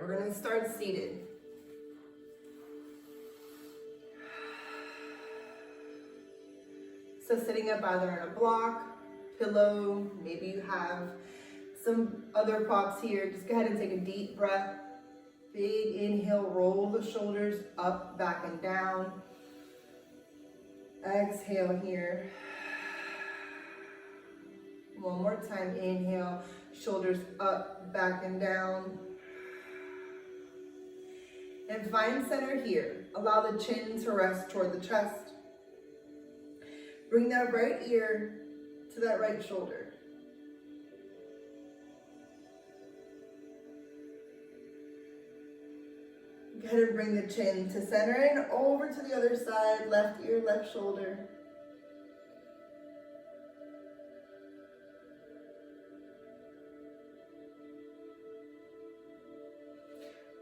right, we're gonna start seated. So sitting up either in a block, pillow, maybe you have some other props here. Just go ahead and take a deep breath. Big inhale, roll the shoulders up, back and down. Exhale here. One more time, inhale, shoulders up, back and down. And find center here. Allow the chin to rest toward the chest. Bring that right ear to that right shoulder. Go ahead and bring the chin to center and over to the other side, left ear, left shoulder.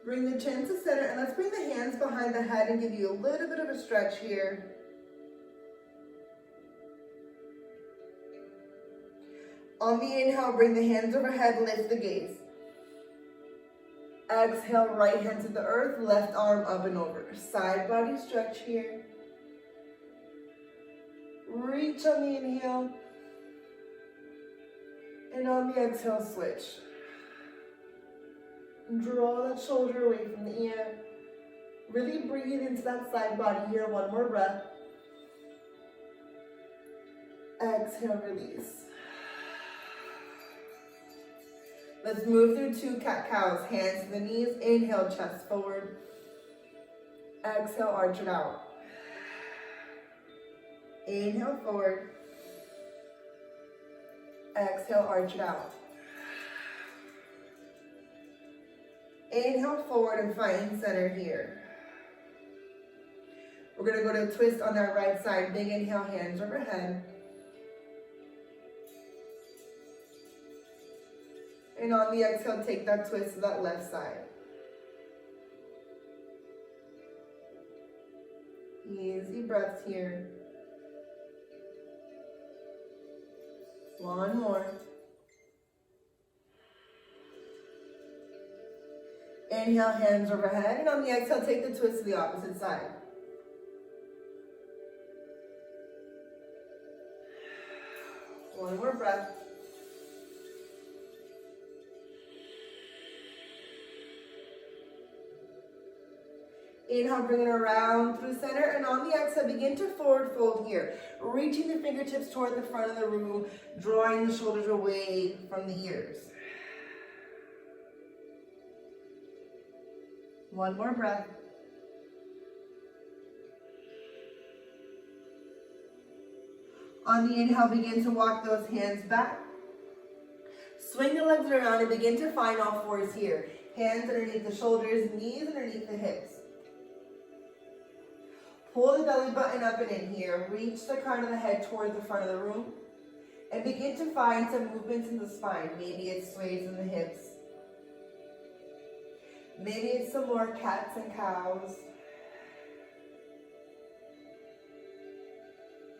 Bring the chin to center, and let's bring the hands behind the head and give you a little bit of a stretch here. On the inhale, bring the hands overhead, lift the gaze. Exhale, right hand to the earth, left arm up and over. Side body stretch here. Reach on the inhale. And on the exhale, switch. Draw that shoulder away from the ear. Really breathe into that side body here. One more breath. Exhale, release. Let's move through two cat-cows. Hands to the knees. Inhale, chest forward. Exhale, arch it out. Inhale, forward. Exhale, arch it out. Inhale, forward and find center here. We're going to go to a twist on that right side. Big inhale, hands overhead. And on the exhale, take that twist to that left side. Easy breaths here. One more. Inhale, hands overhead. And on the exhale, take the twist to the opposite side. One more breath. Inhale, bring it around through center, and on the exhale, begin to forward fold here. Reaching the fingertips toward the front of the room, drawing the shoulders away from the ears. One more breath. On the inhale, begin to walk those hands back. Swing the legs around and begin to find all fours here. Hands underneath the shoulders, knees underneath the hips. Pull the belly button up and in here. Reach the crown of the head toward the front of the room. And begin to find some movements in the spine. Maybe it sways in the hips. Maybe it's some more cats and cows.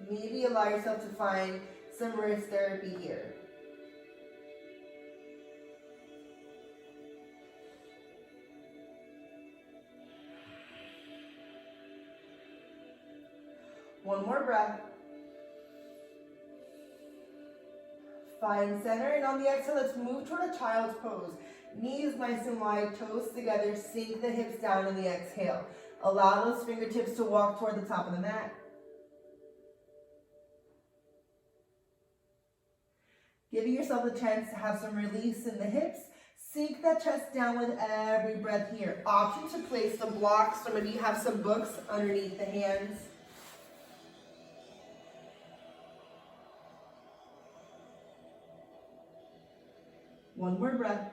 Maybe allow yourself to find some wrist therapy here. One more breath. Find center, and on the exhale, let's move toward a child's pose. Knees nice and wide, toes together, sink the hips down in the exhale. Allow those fingertips to walk toward the top of the mat. Giving yourself a chance to have some release in the hips. Sink that chest down with every breath here. Option to place the blocks, or maybe you have some books underneath the hands. One more breath.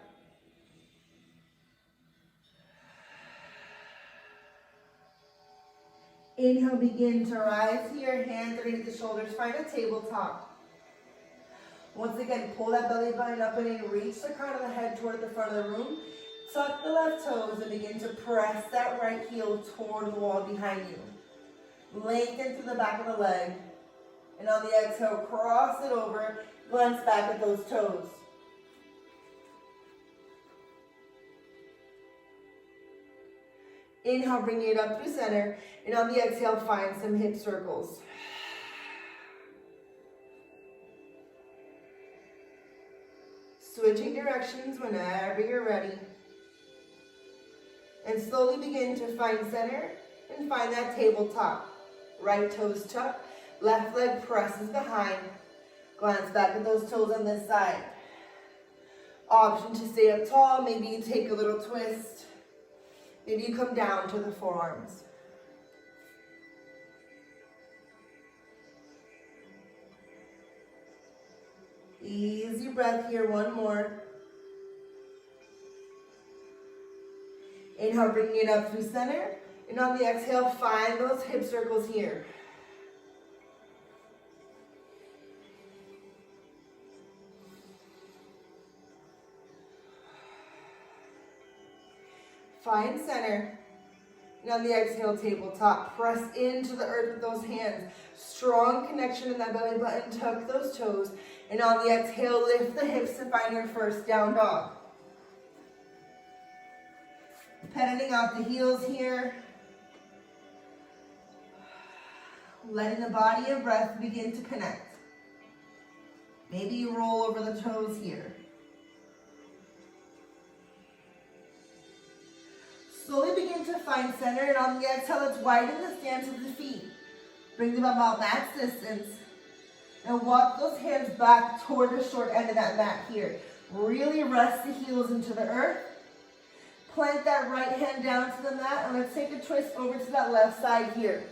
Inhale, begin to rise here, hands underneath the shoulders, find a tabletop. Once again, pull that belly button up and in, reach the crown of the head toward the front of the room. Tuck the left toes and begin to press that right heel toward the wall behind you. Lengthen through the back of the leg. And on the exhale, cross it over, glance back at those toes. Inhale, bringing it up through center. And on the exhale, find some hip circles. Switching directions whenever you're ready. And slowly begin to find center and find that tabletop. Right toes tuck, left leg presses behind. Glance back at those toes on this side. Option to stay up tall, maybe you take a little twist. Maybe you come down to the forearms. Easy breath here, one more. Inhale, bringing it up through center. And on the exhale, find those hip circles here. Find center. And on the exhale, tabletop. Press into the earth with those hands. Strong connection in that belly button. Tuck those toes. And on the exhale, lift the hips to find your first down dog. Pedaling out the heels here. Letting the body and breath begin to connect. Maybe you roll over the toes here. Slowly begin to find center, and on the exhale, let's widen the stance of the feet. Bring them about max distance. And walk those hands back toward the short end of that mat here. Really rest the heels into the earth. Plant that right hand down to the mat, and let's take a twist over to that left side here.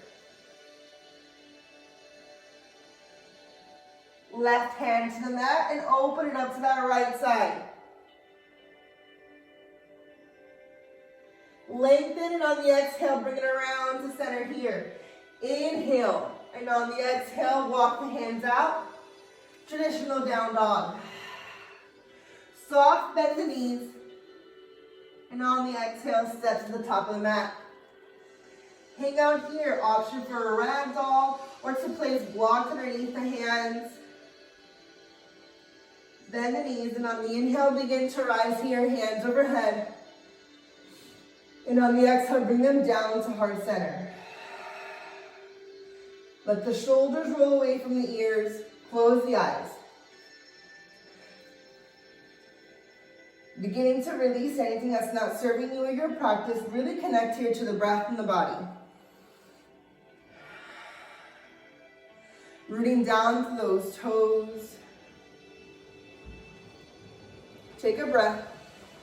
Left hand to the mat, and open it up to that right side. Lengthen, and on the exhale, bring it around to center here. Inhale, and on the exhale, walk the hands out. Traditional down dog. Soft, bend the knees. And on the exhale, step to the top of the mat. Hang out here, option for a ragdoll or to place blocks underneath the hands. Bend the knees, and on the inhale, begin to rise here, hands overhead. And on the exhale, bring them down to heart center. Let the shoulders roll away from the ears. Close the eyes. Beginning to release anything that's not serving you or your practice. Really connect here to the breath and the body. Rooting down to those toes. Take a breath.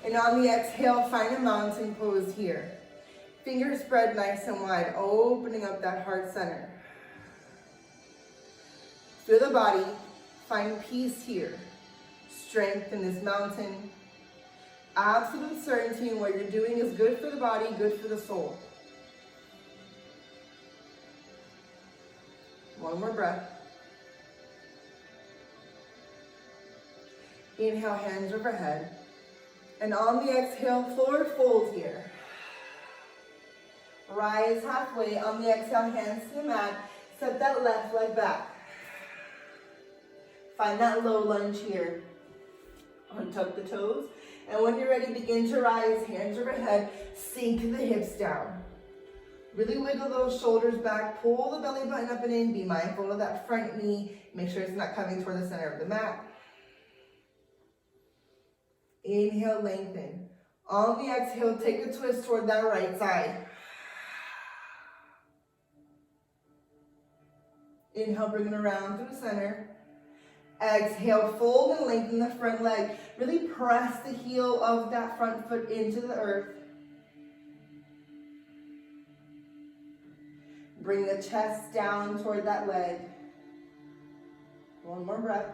And on the exhale, find a mountain pose here. Fingers spread nice and wide, opening up that heart center. Feel the body. Find peace here. Strength in this mountain. Absolute certainty in what you're doing is good for the body, good for the soul. One more breath. Inhale, hands overhead. And on the exhale, forward fold here. Rise halfway. On the exhale, hands to the mat. Step that left leg back. Find that low lunge here. Untuck the toes. And when you're ready, begin to rise, hands overhead, sink the hips down. Really wiggle those shoulders back, pull the belly button up and in, be mindful of that front knee, make sure it's not coming toward the center of the mat. Inhale, lengthen. On the exhale, take a twist toward that right side. Inhale, bring it around through center. Exhale, fold and lengthen the front leg. Really press the heel of that front foot into the earth. Bring the chest down toward that leg. One more breath.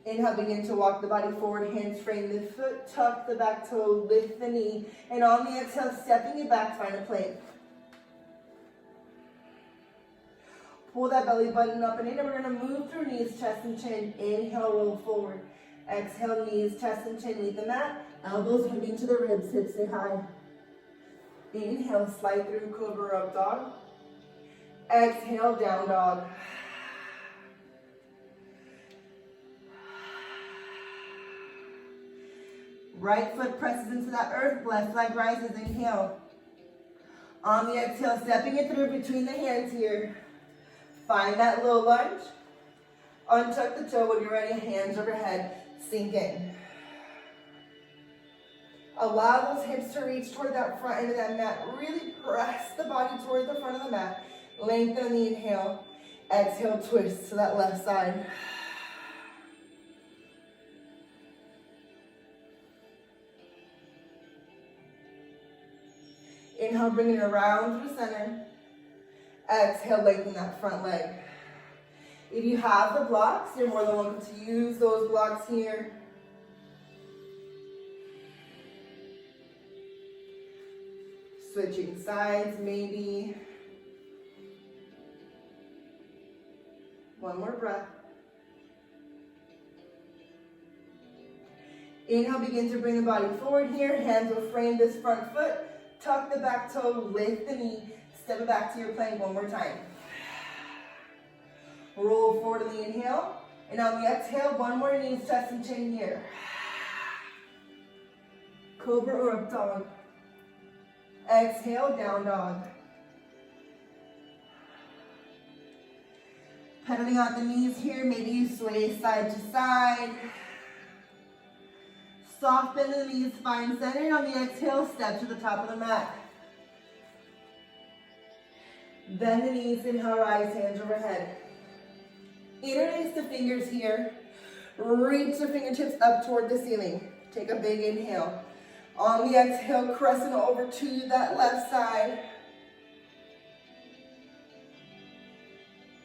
Inhale, begin to walk the body forward, hands frame the foot, tuck the back toe, lift the knee. And on the exhale, stepping it back, find a plank. Pull that belly button up and in, and we're going to move through knees, chest, and chin. Inhale, roll forward. Exhale, knees, chest, and chin. Leave the mat. Elbows hugging to the ribs, hips stay high. Inhale, slide through cobra up dog. Exhale, down dog. Right foot presses into that earth, left leg rises, inhale. On the exhale, stepping it through between the hands here. Find that low lunge. Untuck the toe when you're ready, hands overhead, sink in. Allow those hips to reach toward that front end of that mat. Really press the body toward the front of the mat. Lengthen on the inhale. Exhale, twist to that left side. Inhale, bring it around through center. Exhale, lengthen that front leg. If you have the blocks, you're more than welcome to use those blocks here. Switching sides, maybe. One more breath. Inhale, begin to bring the body forward here. Hands will frame this front foot. Tuck the back toe, lift the knee. Step it back to your plank one more time. Roll forward on the inhale. And on the exhale, one more knees, chest and chin here. Cobra or up dog. Exhale, down dog. Pedaling out the knees here, maybe you sway side to side. Soft bend the knees, spine centered. On the exhale, step to the top of the mat. Bend the knees, inhale, rise, hands overhead. Interlace the fingers here. Reach the fingertips up toward the ceiling. Take a big inhale. On the exhale, crescent over to that left side.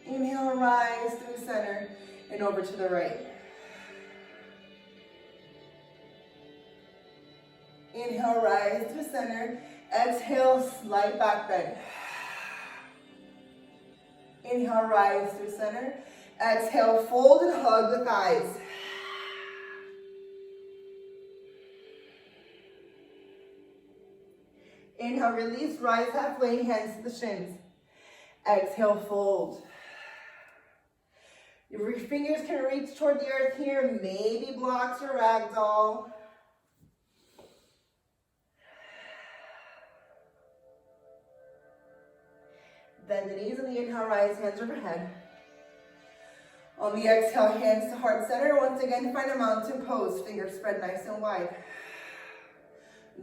Inhale, rise through center and over to the right. Inhale, rise through center. Exhale, slight back bend. Inhale, rise through center. Exhale, fold and hug the thighs. Inhale, release, rise halfway, hands to the shins. Exhale, fold. Your fingers can reach toward the earth here, maybe blocks or ragdoll. Bend the knees on the inhale, rise, hands overhead. On the exhale, hands to heart center. Once again, find a mountain pose. Fingers spread nice and wide.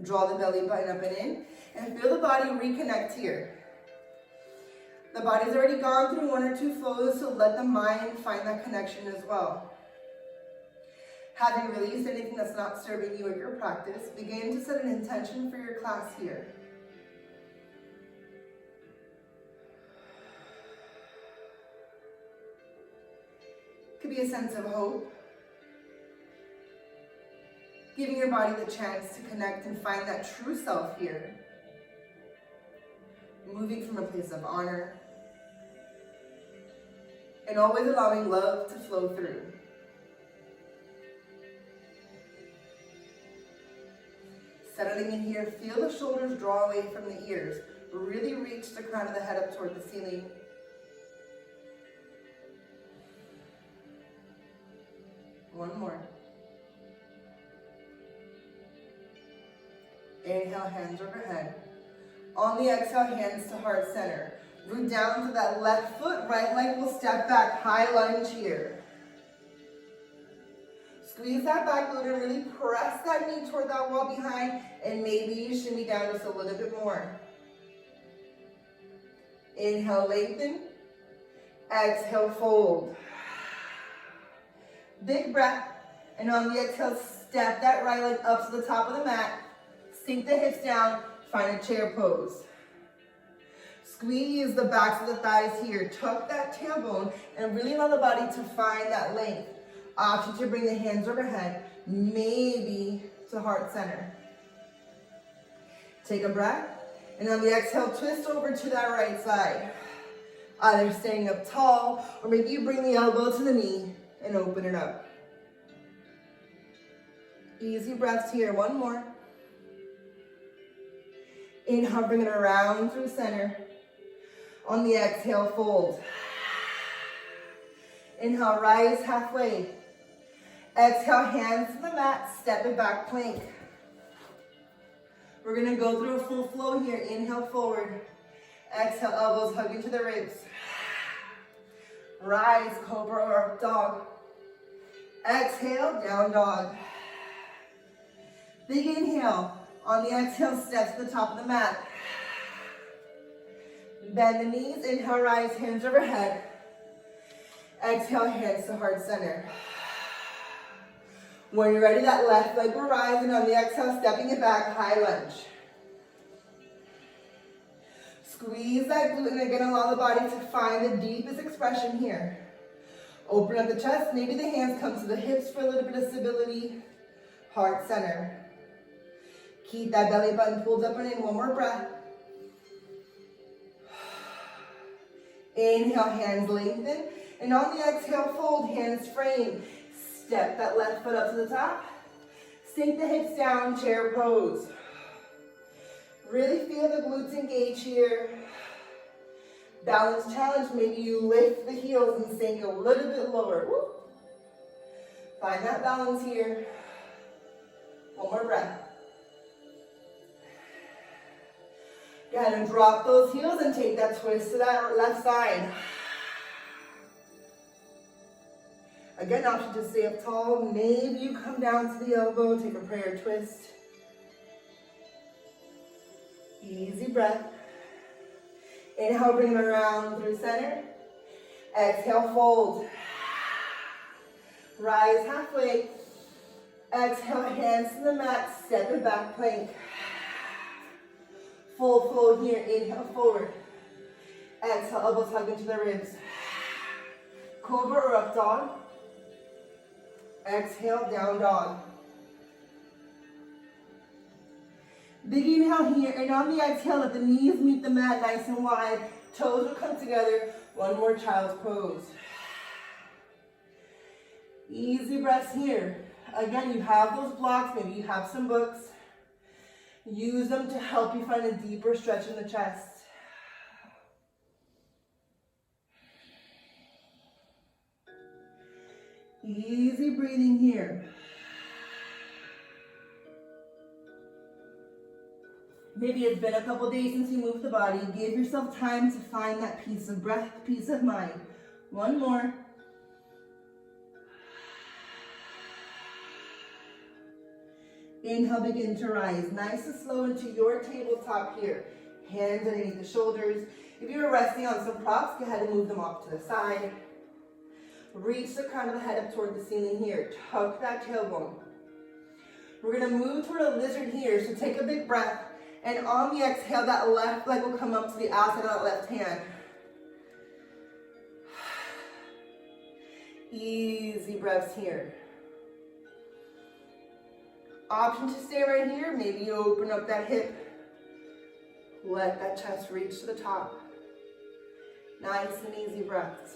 Draw the belly button up and in. And feel the body reconnect here. The body's already gone through one or two flows, so let the mind find that connection as well. Having released anything that's not serving you at your practice, begin to set an intention for your class here. Could be a sense of hope. Giving your body the chance to connect and find that true self here. Moving from a place of honor. And always allowing love to flow through. Settling in here, feel the shoulders draw away from the ears. Really reach the crown of the head up toward the ceiling. One more. Inhale, hands overhead. On the exhale, hands to heart center. Root down to that left foot, right leg will step back, high lunge here. Squeeze that back glute and really press that knee toward that wall behind, and maybe you shimmy down just a little bit more. Inhale, lengthen. Exhale, fold. Big breath, and on the exhale, step that right leg up to the top of the mat. Sink the hips down, find a chair pose. Squeeze the backs of the thighs here. Tuck that tailbone and really allow the body to find that length. Option to bring the hands overhead, maybe to heart center. Take a breath, and on the exhale, twist over to that right side. Either staying up tall, or maybe you bring the elbow to the knee and open it up. Easy breaths here, one more. Inhale, bring it around through center. On the exhale, fold. Inhale, rise halfway. Exhale, hands to the mat, step it back, plank. We're gonna go through a full flow here. Inhale, forward. Exhale, elbows hug into the ribs. Rise, cobra or up dog. Exhale, down dog. Big inhale. On the exhale, step to the top of the mat. Bend the knees. Inhale, rise, hands overhead. Exhale, hands to heart center. When you're ready, that left leg will rise, and on the exhale, stepping it back, high lunge. Squeeze that glute, and again, allow the body to find the deepest expression here. Open up the chest, maybe the hands come to the hips for a little bit of stability. Heart center. Keep that belly button pulled up and in. One more breath. Inhale, hands lengthen. And on the exhale, fold, hands frame. Step that left foot up to the top. Sink the hips down, chair pose. Really feel the glutes engage here. Balance challenge, maybe you lift the heels and sink a little bit lower. Woo. Find that balance here. One more breath. Go ahead and drop those heels and take that twist to that left side. Again, option to stay up tall. Maybe you come down to the elbow, take a prayer twist. Easy breath. Inhale, bring it around through center. Exhale, fold. Rise halfway. Exhale, hands to the mat, step it back, plank. Full flow here, inhale, forward. Exhale, elbows hug into the ribs. Cobra or up dog. Exhale, down dog. Big inhale here, and on the exhale, let the knees meet the mat nice and wide. Toes will come together. One more child's pose. Easy breaths here. Again, you have those blocks, maybe you have some books. Use them to help you find a deeper stretch in the chest. Easy breathing here. Maybe it's been a couple days since you moved the body. Give yourself time to find that peace of breath, peace of mind. One more. Inhale, begin to rise. Nice and slow into your tabletop here. Hands underneath the shoulders. If you're resting on some props, go ahead and move them off to the side. Reach the crown of the head up toward the ceiling here. Tuck that tailbone. We're going to move toward a lizard here, so take a big breath. And on the exhale, that left leg will come up to the outside of that left hand. Easy breaths here. Option to stay right here. Maybe you open up that hip. Let that chest reach to the top. Nice and easy breaths.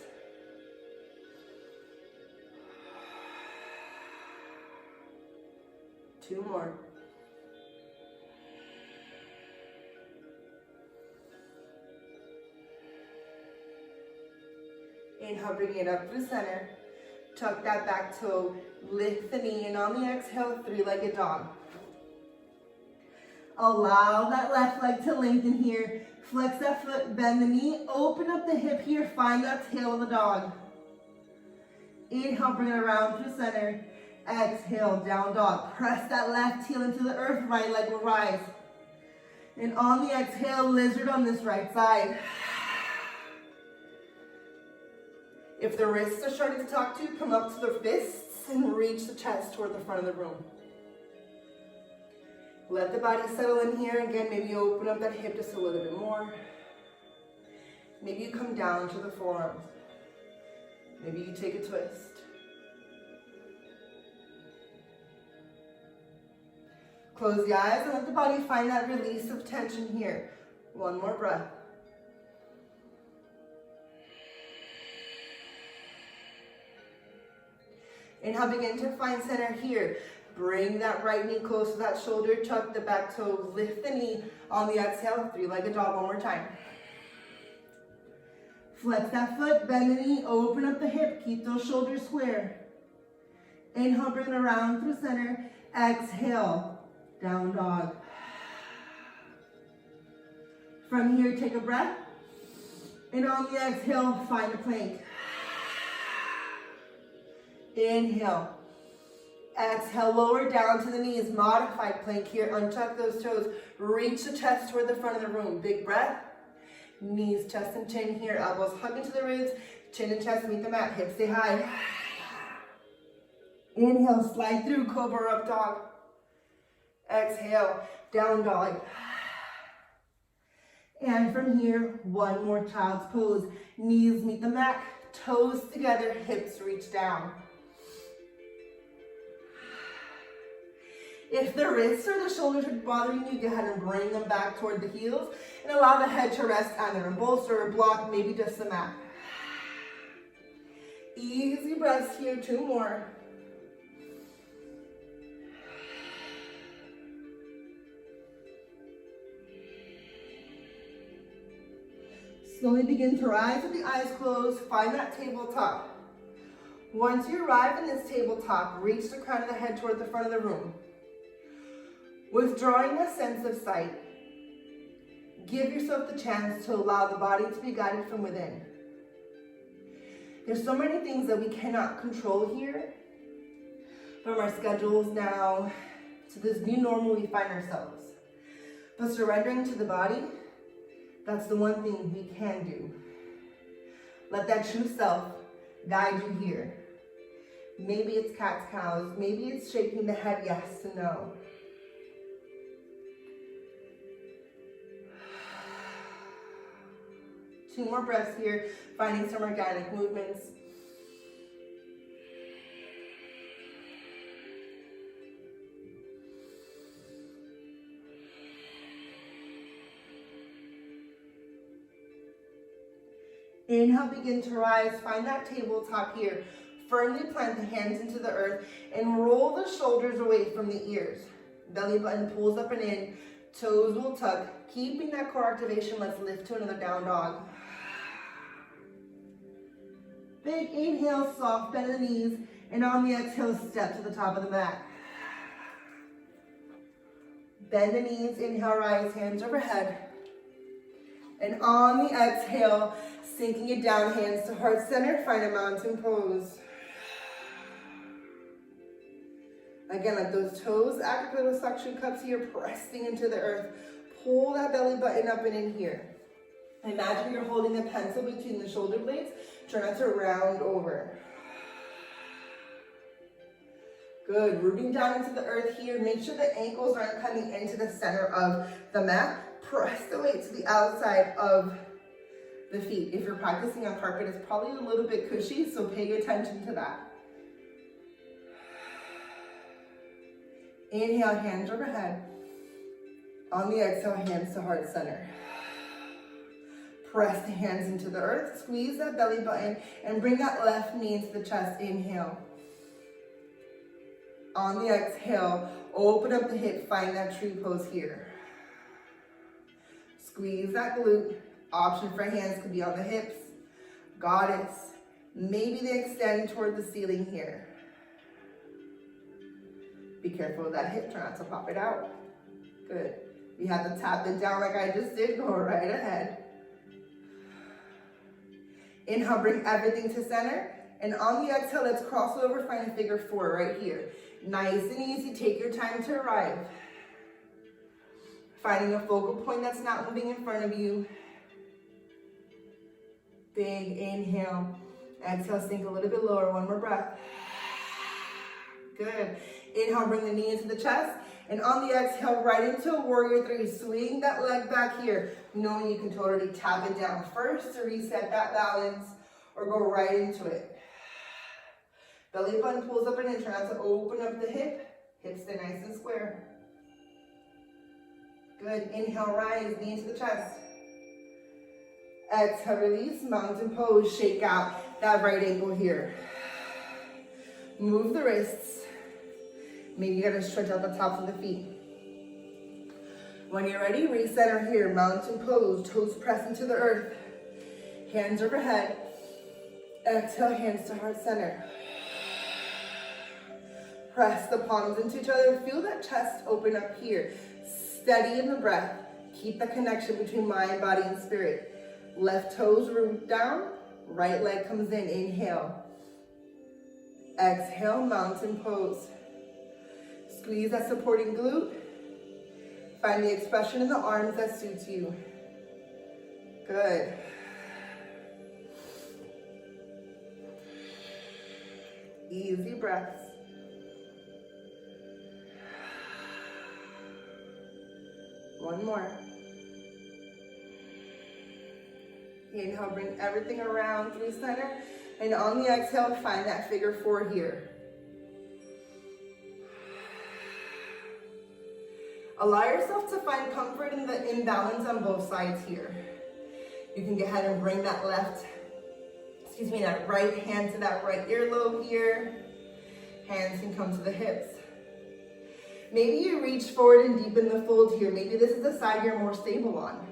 Two more. Inhale, bring it up through center. Tuck that back toe, lift the knee, and on the exhale, three-legged dog. Allow that left leg to lengthen here. Flex that foot, bend the knee, open up the hip here, find that tail of the dog. Inhale, bring it around through center. Exhale, down dog. Press that left heel into the earth, right leg will rise. And on the exhale, lizard on this right side. If the wrists are starting to talk to you, come up to the fists and reach the chest toward the front of the room. Let the body settle in here. Again, maybe you open up that hip just a little bit more. Maybe you come down to the forearms. Maybe you take a twist. Close the eyes and let the body find that release of tension here. One more breath. Inhale, begin to find center here. Bring that right knee close to that shoulder, tuck the back toe, lift the knee. On the exhale, three-legged dog one more time. Flex that foot, bend the knee, open up the hip, keep those shoulders square. Inhale, bring it around through center. Exhale, down dog. From here, take a breath. And on the exhale, find a plank. Inhale. Exhale, lower down to the knees. Modified plank here. Untuck those toes. Reach the chest toward the front of the room. Big breath. Knees, chest, and chin here. Elbows hug into the ribs. Chin and chest meet the mat. Hips stay high. Inhale, slide through, cobra up dog. Exhale, down dog. And from here, one more child's pose. Knees meet the mat, toes together, hips reach down. If the wrists or the shoulders are bothering you, go ahead and bring them back toward the heels and allow the head to rest either a bolster or block, maybe just the mat. Easy breaths here, 2 more. Slowly begin to rise with the eyes closed. Find that tabletop. Once you arrive in this tabletop, reach the crown of the head toward the front of the room. Withdrawing a sense of sight, give yourself the chance to allow the body to be guided from within. There's so many things that we cannot control here, from our schedules now to this new normal we find ourselves. But surrendering to the body, that's the one thing we can do. Let that true self guide you here. Maybe it's cat's cows, maybe it's shaking the head yes to no. Two more breaths here, finding some organic movements. Inhale, begin to rise. Find that tabletop here. Firmly plant the hands into the earth and roll the shoulders away from the ears. Belly button pulls up and in. Toes will tuck. Keeping that core activation, let's lift to another down dog. Big inhale, soft bend in the knees. And on the exhale, step to the top of the mat. Bend the knees, inhale, rise, hands overhead. And on the exhale, sinking it down, hands to heart center, find a mountain pose. Again, let those toes act like little suction cups here, pressing into the earth. Pull that belly button up and in here. Imagine you're holding a pencil between the shoulder blades. Try not to round over. Good, rooting down into the earth here. Make sure the ankles aren't coming into the center of the mat. Press the weight to the outside of the feet. If you're practicing on carpet, it's probably a little bit cushy, so pay attention to that. Inhale, hands overhead. On the exhale, hands to heart center. Press the hands into the earth, squeeze that belly button, and bring that left knee into the chest. Inhale. On the exhale, open up the hip, find that tree pose here. Squeeze that glute. Option for hands could be on the hips. Goddess. Maybe they extend toward the ceiling here. Be careful of that hip, try not to pop it out. Good. You have to tap it down like I just did, go right ahead. Inhale, bring everything to center. And on the exhale, let's cross over, find a figure 4 right here. Nice and easy, take your time to arrive. Finding a focal point that's not moving in front of you. Big inhale. Exhale, sink a little bit lower, one more breath. Good. Inhale, bring the knee into the chest. And on the exhale, right into a warrior 3. Swing that leg back here. Knowing you can totally tap it down first to reset that balance or go right into it. Belly button pulls up and in. Try not to open up the hip. Hips stay nice and square. Good. Inhale, rise, knee into the chest. Exhale, release, mountain pose. Shake out that right ankle here. Move the wrists. Maybe you gotta stretch out the tops of the feet. When you're ready, recenter here, mountain pose, toes press into the earth. Hands overhead. Exhale, hands to heart center. Press the palms into each other. Feel that chest open up here. Steady in the breath. Keep the connection between mind, body, and spirit. Left toes root down, right leg comes in, inhale. Exhale, mountain pose. Squeeze that supporting glute. Find the expression in the arms that suits you. Good. Easy breaths. One more. Inhale, bring everything around through center. And on the exhale, find that figure four here. Allow yourself to find comfort in the imbalance on both sides here. You can go ahead and bring that that right hand to that right earlobe here. Hands can come to the hips. Maybe you reach forward and deepen the fold here. Maybe this is the side you're more stable on.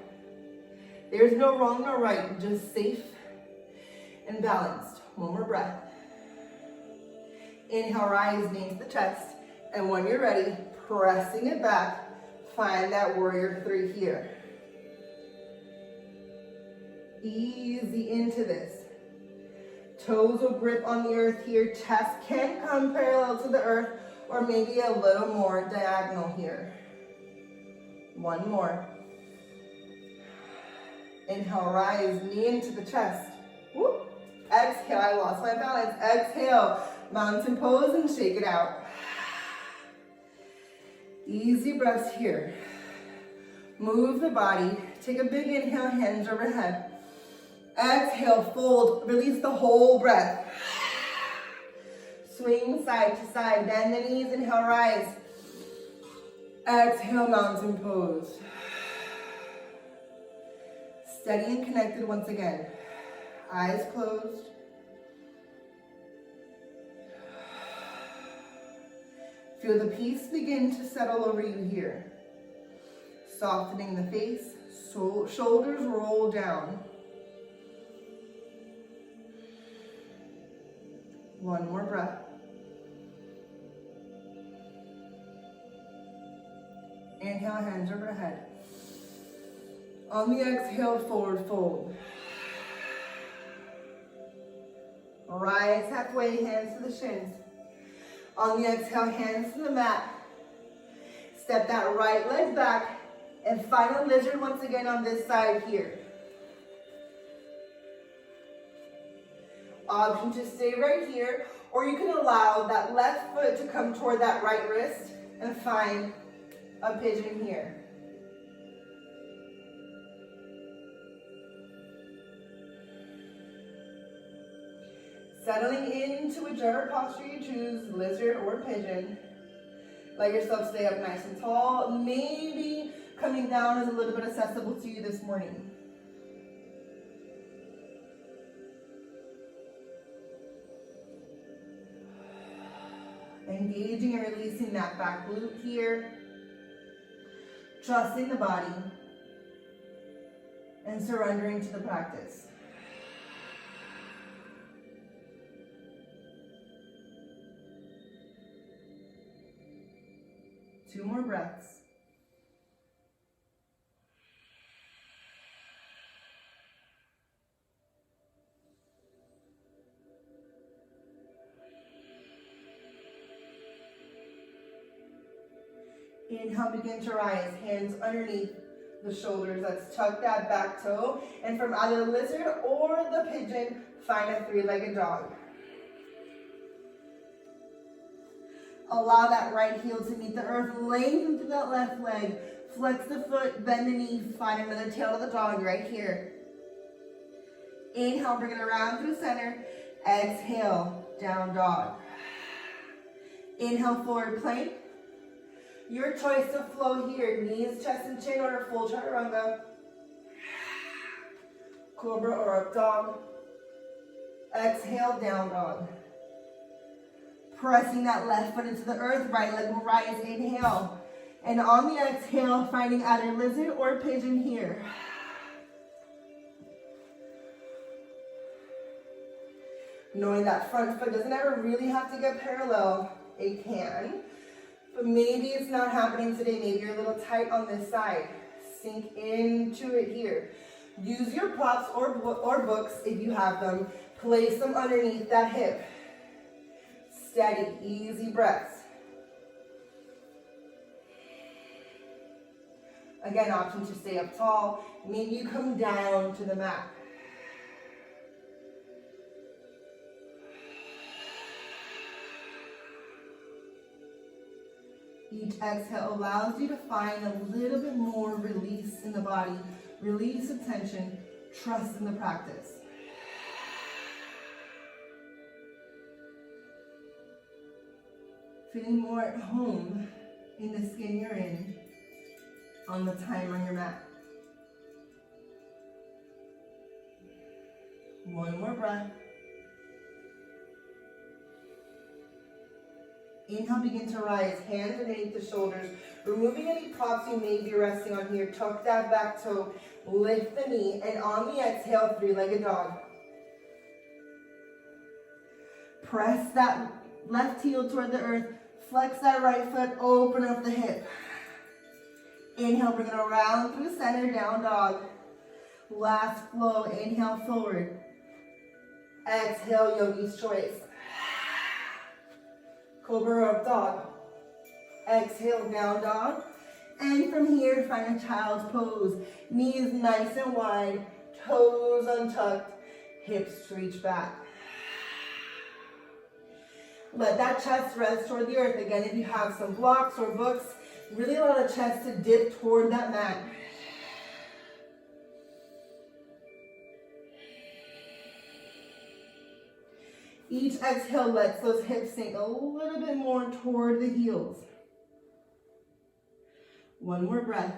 There's no wrong, no right, just safe and balanced. One more breath. Inhale, rise, knee to the chest. And when you're ready, pressing it back, find that warrior three here. Easy into this. Toes will grip on the earth here. Chest can come parallel to the earth or maybe a little more diagonal here. One more. Inhale, rise, knee into the chest. Whoop. Exhale, I lost my balance. Exhale, mountain pose and shake it out. Easy breaths here. Move the body. Take a big inhale, hands overhead. Exhale, fold, release the whole breath. Swing side to side, bend the knees, inhale, rise. Exhale, mountain pose. Steady and connected once again. Eyes closed. Feel the peace begin to settle over you here. Softening the face, shoulders roll down. One more breath. Inhale, hands overhead. On the exhale, forward fold. Rise halfway, hands to the shins. On the exhale, hands to the mat. Step that right leg back and find a lizard once again on this side here. Option to stay right here, or you can allow that left foot to come toward that right wrist and find a pigeon here. Settling into whichever posture you choose, lizard or pigeon. Let yourself stay up nice and tall. Maybe coming down is a little bit accessible to you this morning. Engaging and releasing that back glute here. Trusting the body and surrendering to the practice. Two more breaths. Inhale, begin to rise, hands underneath the shoulders. Let's tuck that back toe. And from either the lizard or the pigeon, find a three-legged dog. Allow that right heel to meet the earth. Lengthen through that left leg. Flex the foot, bend the knee. Find another tail of the dog right here. Inhale, bring it around through center. Exhale, down dog. Inhale, forward plank. Your choice to flow here. Knees, chest, and chin, or a full chaturanga. Cobra or up dog. Exhale, down dog. Pressing that left foot into the earth, right leg will rise, inhale. And on the exhale, finding either lizard or pigeon here. Knowing that front foot doesn't ever really have to get parallel, it can. But maybe it's not happening today, maybe you're a little tight on this side. Sink into it here. Use your props or books if you have them. Place them underneath that hip. Steady, easy breaths. Again, option to stay up tall. Maybe you come down to the mat. Each exhale allows you to find a little bit more release in the body, release of tension, trust in the practice. Feeling more at home in the skin you're in on the time on your mat. One more breath. Inhale, begin to rise, hands underneath the shoulders, removing any props you may be resting on here. Tuck that back toe, lift the knee, and on the exhale, three-legged dog. Press that left heel toward the earth, flex that right foot, open up the hip. Inhale, bring it around through center, down dog. Last flow, inhale forward. Exhale, yogi's choice. Cobra up dog. Exhale, down dog. And from here, find a child's pose. Knees nice and wide, toes untucked, hips reach back. Let that chest rest toward the earth. Again, if you have some blocks or books, really allow the chest to dip toward that mat. Each exhale lets those hips sink a little bit more toward the heels. One more breath.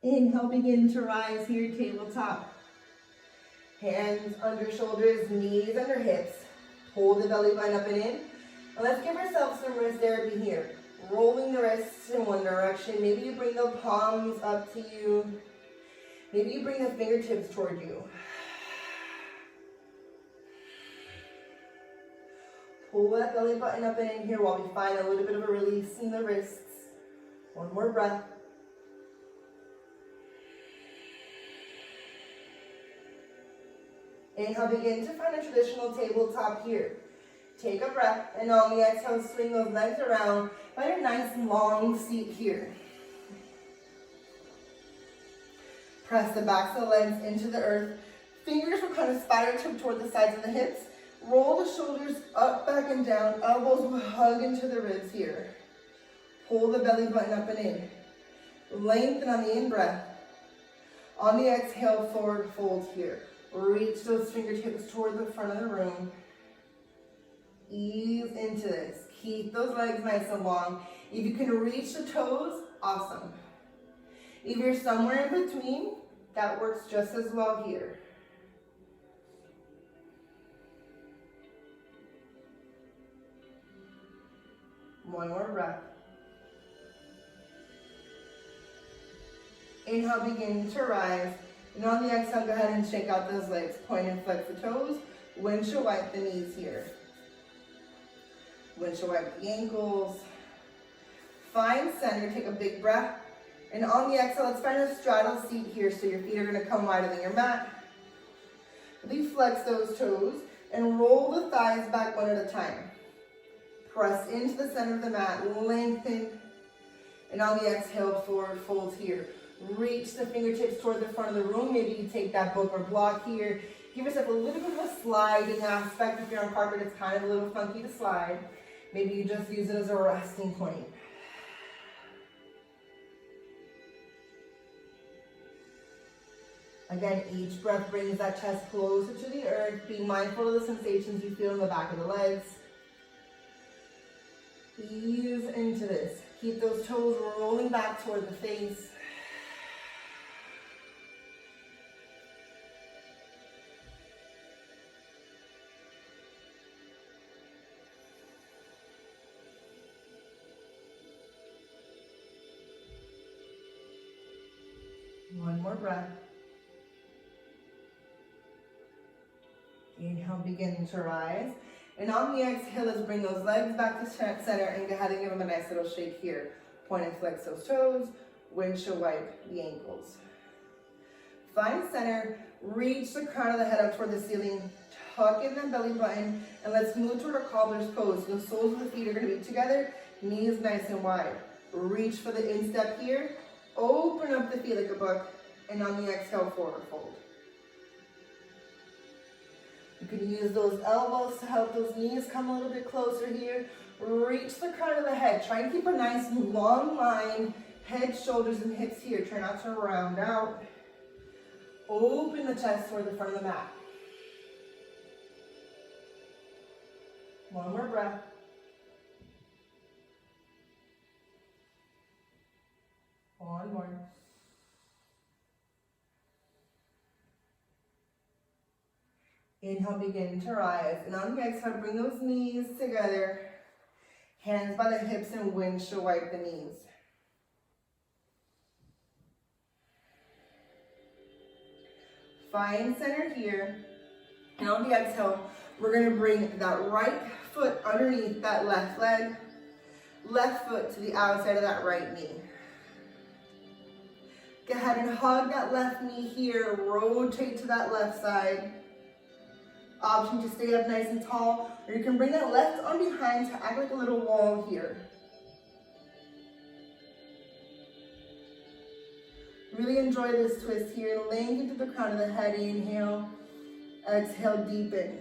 Inhale, begin to rise here, tabletop. Hands under shoulders, knees under hips. Pull the belly button up and in. And let's give ourselves some wrist therapy here. Rolling the wrists in one direction. Maybe you bring the palms up to you. Maybe you bring the fingertips toward you. Pull that belly button up and in here while we find a little bit of a release in the wrists. One more breath. Inhale, begin to find a traditional tabletop here. Take a breath, and on the exhale, swing those legs around. Find a nice long seat here. Press the backs of the legs into the earth. Fingers will kind of spider tip toward the sides of the hips. Roll the shoulders up, back, and down. Elbows will hug into the ribs here. Pull the belly button up and in. Lengthen on the in-breath. On the exhale, forward fold here. Reach those fingertips toward the front of the room. Ease into this. Keep those legs nice and long. If you can reach the toes, awesome. If you're somewhere in between, that works just as well here. One more breath. Inhale, begin to rise. And on the exhale, go ahead and shake out those legs. Point and flex the toes. Windshield wipe the knees here. Windshield wipe the ankles. Find center, take a big breath. And on the exhale, let's find a straddle seat here. So your feet are gonna come wider than your mat. Really flex those toes and roll the thighs back one at a time. Press into the center of the mat, lengthen. And on the exhale, forward fold here. Reach the fingertips toward the front of the room. Maybe you take that book or block here. Give yourself a little bit of a sliding aspect. If you're on carpet, it's kind of a little funky to slide. Maybe you just use it as a resting point. Again, each breath brings that chest closer to the earth. Be mindful of the sensations you feel in the back of the legs. Ease into this. Keep those toes rolling back toward the face. One more breath. Inhale, begin to rise. And on the exhale, let's bring those legs back to center and go ahead and give them a nice little shake here. Point and flex those toes, windshield wipe the ankles. Find center, reach the crown of the head up toward the ceiling, tuck in that belly button, and let's move toward a cobbler's pose. The soles of the feet are gonna be together, knees nice and wide. Reach for the instep here, open up the feet like a book, and on the exhale, forward fold. You can use those elbows to help those knees come a little bit closer here. Reach the crown of the head. Try and keep a nice long line, head, shoulders, and hips here. Try not to round out. Open the chest toward the front of the mat. One more breath. One more. Inhale, begin to rise. And on the exhale, bring those knees together. Hands by the hips and windshield wipe the knees. Find center here. And on the exhale, we're going to bring that right foot underneath that left leg. Left foot to the outside of that right knee. Go ahead and hug that left knee here. Rotate to that left side. Option to stay up nice and tall, or you can bring that left arm behind to act like a little wall here. Really enjoy this twist here. Lengthen to the crown of the head. Inhale. Exhale, deepen.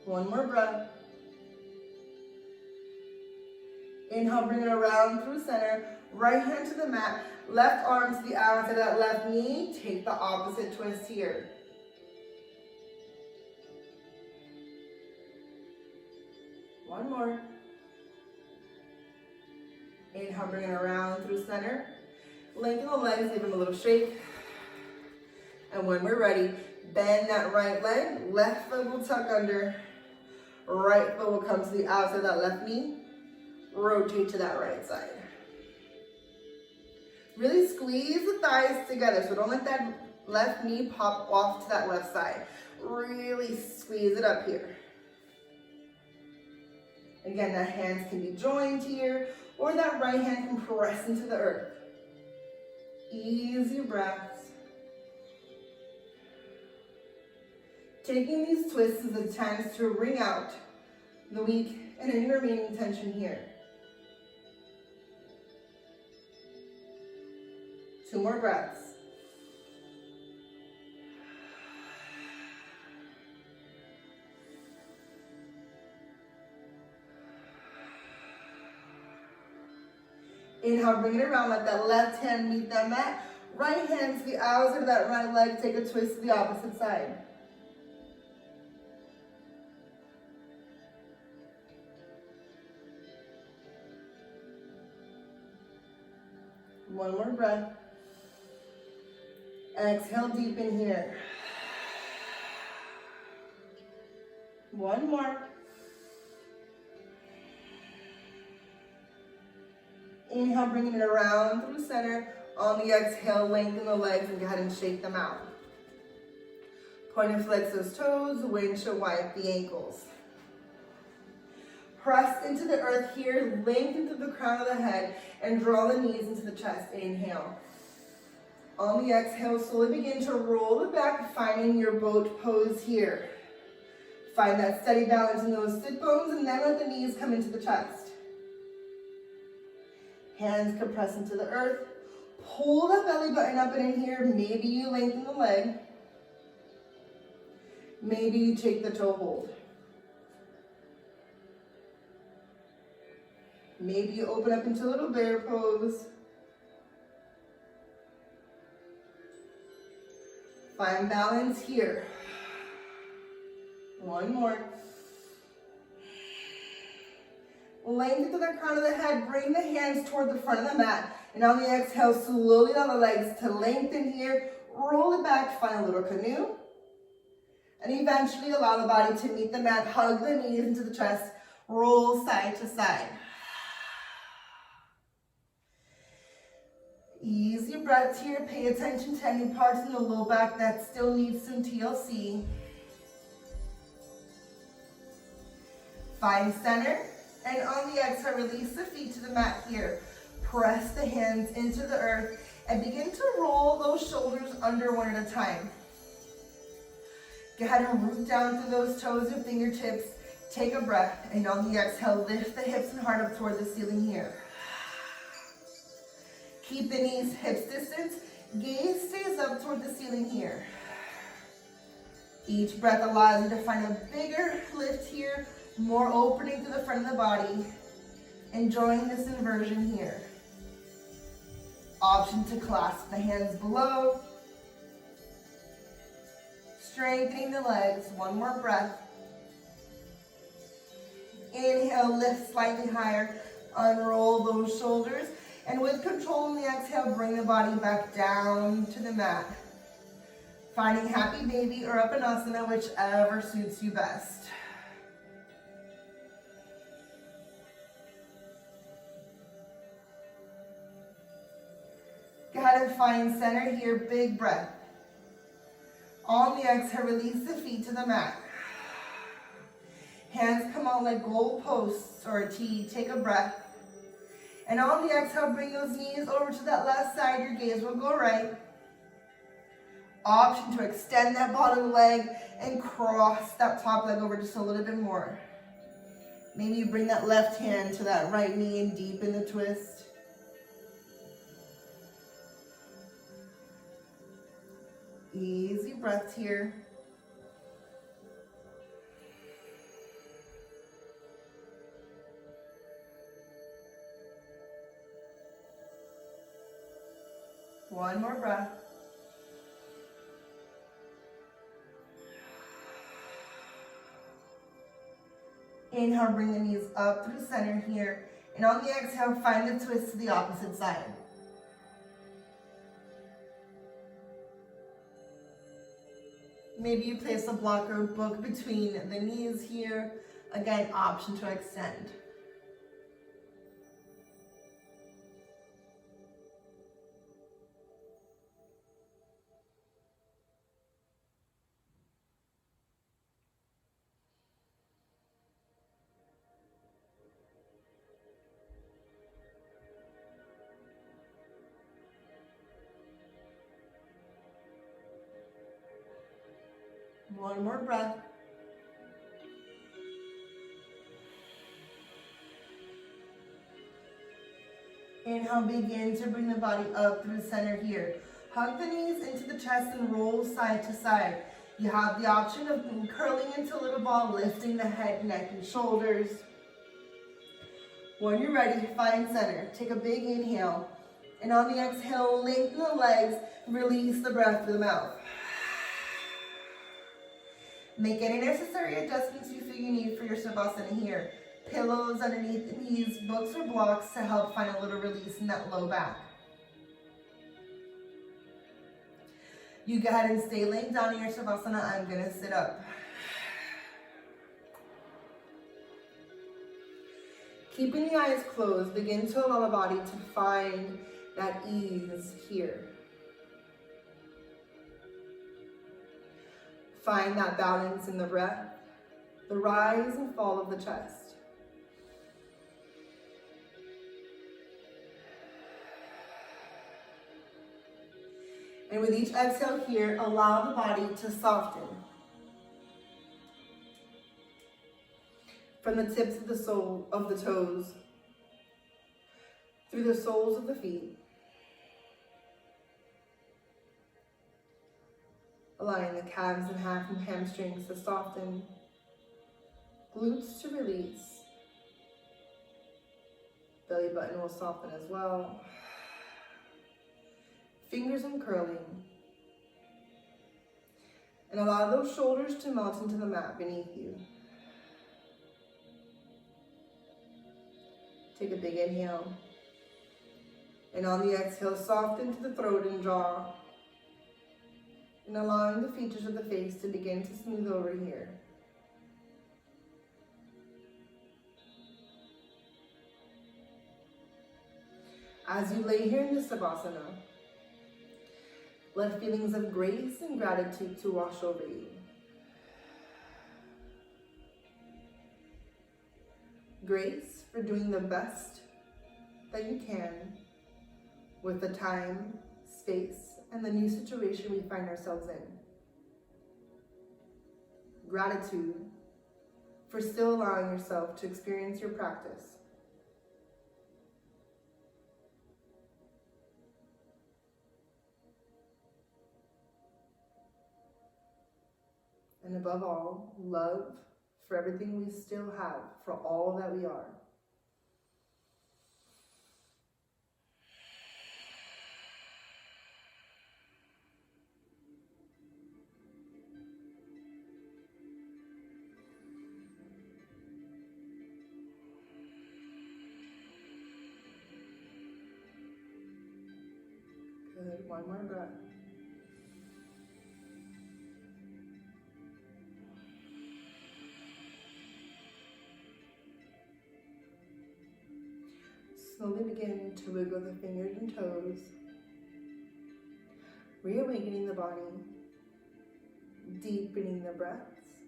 One more breath. Inhale, bring it around through center. Right hand to the mat. Left arm to the outside of that left knee. Take the opposite twist here. One more. Inhale, bring it around through center. Lengthen the legs, give them a little shake. And when we're ready, bend that right leg. Left foot will tuck under. Right foot will come to the outside of that left knee. Rotate to that right side. Really squeeze the thighs together, so don't let that left knee pop off to that left side. Really squeeze it up here. Again, that hands can be joined here, or that right hand can press into the earth. Easy breaths. Taking these twists is a chance to wring out the weak and any remaining tension here. 2 more breaths. Inhale, bring it around, let that left hand meet that mat. Right hand to the outside of that right leg, take a twist to the opposite side. One more breath. Exhale, deepen here. One more. Inhale, bringing it around through center. On the exhale, lengthen the legs and go ahead and shake them out. Point and flex those toes, windshield wipe the ankles. Press into the earth here, lengthen to the crown of the head, and draw the knees into the chest. Inhale. On the exhale, slowly begin to roll it back, finding your boat pose here. Find that steady balance in those sit bones, and then let the knees come into the chest. Hands compress into the earth. Pull that belly button up and in here. Maybe you lengthen the leg. Maybe you take the toe hold. Maybe you open up into a little bear pose. Find balance here. One more. Lengthen to the crown of the head. Bring the hands toward the front of the mat. And on the exhale, slowly allow the legs to lengthen here. Roll it back, find a little canoe. And eventually allow the body to meet the mat. Hug the knees into the chest. Roll side to side. Ease your breaths here. Pay attention to any parts in the low back that still needs some TLC. Find center, and on the exhale, release the feet to the mat here. Press the hands into the earth and begin to roll those shoulders under one at a time. Go ahead and root down through those toes and fingertips. Take a breath, and on the exhale, lift the hips and heart up toward the ceiling here. Keep the knees hips distance. Gaze stays up toward the ceiling here. Each breath allows you to find a bigger lift here, more opening to the front of the body. Enjoying this inversion here. Option to clasp the hands below. Strengthening the legs, one more breath. Inhale, lift slightly higher, unroll those shoulders, and with control on the exhale, bring the body back down to the mat. Finding happy baby or Uttanasana, whichever suits you best. Go ahead and find center here, big breath. On the exhale, release the feet to the mat. Hands come out like goal posts or a T. Take a breath. And on the exhale, bring those knees over to that left side. Your gaze will go right. Option to extend that bottom leg and cross that top leg over just a little bit more. Maybe you bring that left hand to that right knee and deepen the twist. Easy breaths here. One more breath. Inhale, bring the knees up through center here. And on the exhale, find the twist to the opposite side. Maybe you place a block or book between the knees here. Again, option to extend. One more breath. Inhale, begin to bring the body up through center here. Hug the knees into the chest and roll side to side. You have the option of curling into a little ball, lifting the head, neck, and shoulders. When you're ready, find center. Take a big inhale. And on the exhale, lengthen the legs, release the breath through the mouth. Make any necessary adjustments you feel you need for your Savasana here. Pillows underneath the knees, books or blocks to help find a little release in that low back. You go ahead and stay laying down in your Savasana. I'm going to sit up. Keeping the eyes closed, begin to allow the body to find that ease here. Find that balance in the breath, the rise and fall of the chest. And with each exhale here, allow the body to soften. From the tips of the sole of the toes, through the soles of the feet, allowing the calves and hamstrings to soften, glutes to release, belly button will soften as well, fingers uncurling, and allow those shoulders to melt into the mat beneath you. Take a big inhale, and on the exhale, soften to the throat and jaw, and allowing the features of the face to begin to smooth over here. As you lay here in this Savasana, let feelings of grace and gratitude to wash over you. grace for doing the best that you can with the time, space, and the new situation we find ourselves in. Gratitude for still allowing yourself to experience your practice. And above all, love for everything we still have, for all that we are. Good, one more breath. Slowly begin to wiggle the fingers and toes, reawakening the body, deepening the breaths,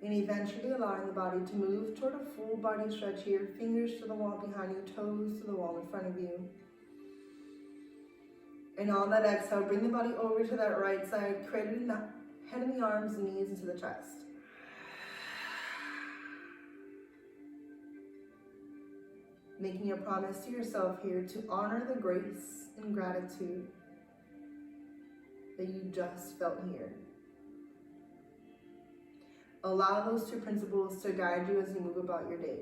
and eventually allowing the body to move toward a full body stretch here, fingers to the wall behind you, toes to the wall in front of you. And on that exhale, bring the body over to that right side, cradling the head in the arms, knees into the chest. Making a promise to yourself here to honor the grace and gratitude that you just felt here. Allow those two principles to guide you as you move about your day.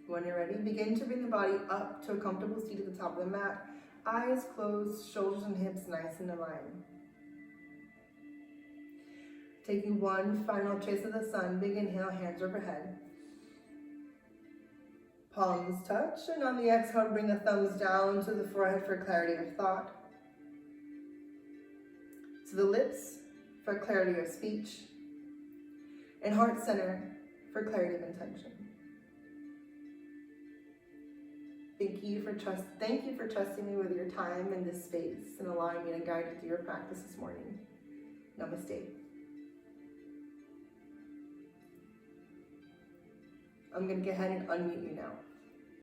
When you're ready, begin to bring the body up to a comfortable seat at the top of the mat. Eyes closed, shoulders and hips nice and aligned. Taking one final trace of the sun, big inhale, hands overhead. Palms touch, and on the exhale, bring the thumbs down to the forehead for clarity of thought. To the lips for clarity of speech. And heart center for clarity of intention. Thank you for trusting me with your time and this space and allowing me to guide you through your practice this morning. Namaste. I'm going to go ahead and unmute you now.